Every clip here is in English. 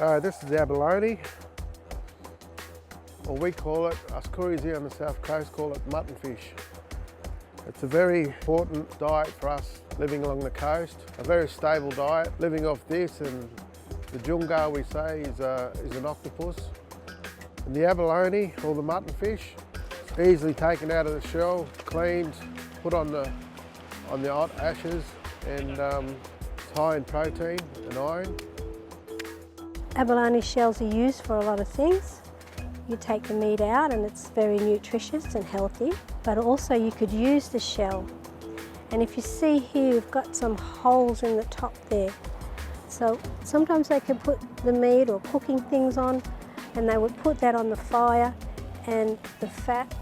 This is the abalone, or we call it, us Kooris here on the south coast call it muttonfish. It's a very important diet for us living along the coast, a very stable diet. Living off this, and the junga we say is an octopus. And the abalone, or the muttonfish, easily taken out of the shell, cleaned, put on the hot ashes, and it's high in protein and iron. Abalone shells are used for a lot of things. You take the meat out and it's very nutritious and healthy, but also you could use the shell. And if you see here, we've got some holes in the top there. So sometimes they could put the meat or cooking things on, and they would put that on the fire and the fat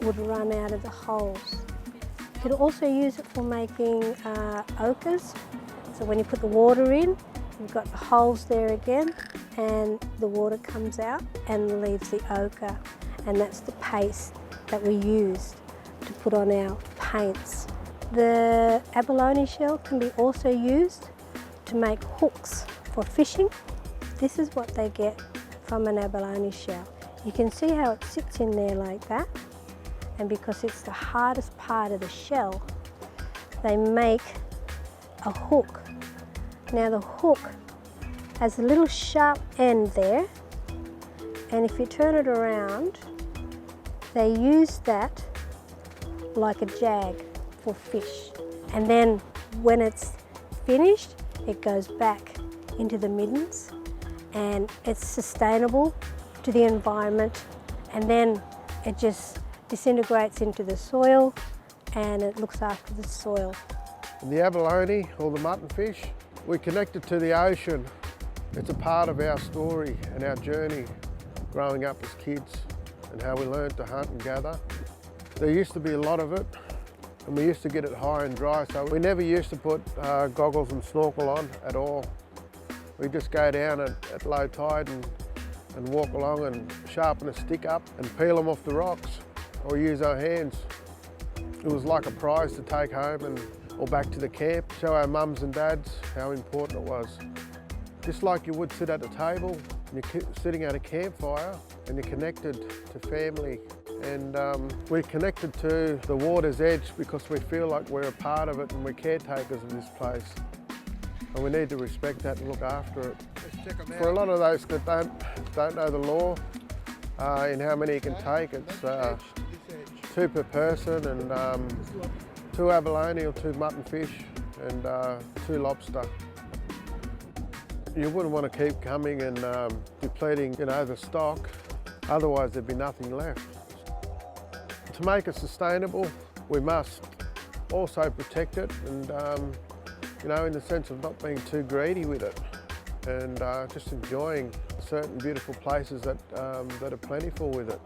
would run out of the holes. You could also use it for making ochres. So when you put the water in, you've got the holes there again, and the water comes out and leaves the ochre, and that's the paste that we use to put on our paints. The abalone shell can be also used to make hooks for fishing. This is what they get from an abalone shell. You can see how it sits in there like that, and because it's the hardest part of the shell, they make a hook. Now the hook has a little sharp end there, and if you turn it around, they use that like a jag for fish. And then when it's finished, it goes back into the middens, and it's sustainable to the environment, and then it just disintegrates into the soil and it looks after the soil. And the abalone, or the muttonfish, we're connected to the ocean. It's a part of our story and our journey growing up as kids, and how we learned to hunt and gather. There used to be a lot of it, and we used to get it high and dry, so we never used to put goggles and snorkel on at all. We just go down at low tide and walk along and sharpen a stick up and peel them off the rocks, or use our hands. It was like a prize to take home or back to the camp, show our mums and dads how important it was. Just like you would sit at a table, and you're sitting at a campfire and you're connected to family. And we're connected to the water's edge because we feel like we're a part of it and we're caretakers of this place. And we need to respect that and look after it. For a lot of those that don't know the law in how many you can take, it's 2 per person, and 2 abalone or 2 muttonfish, and 2 lobster. You wouldn't want to keep coming and depleting, the stock, otherwise there'd be nothing left. To make it sustainable, we must also protect it, and in the sense of not being too greedy with it, and just enjoying certain beautiful places that are plentiful with it.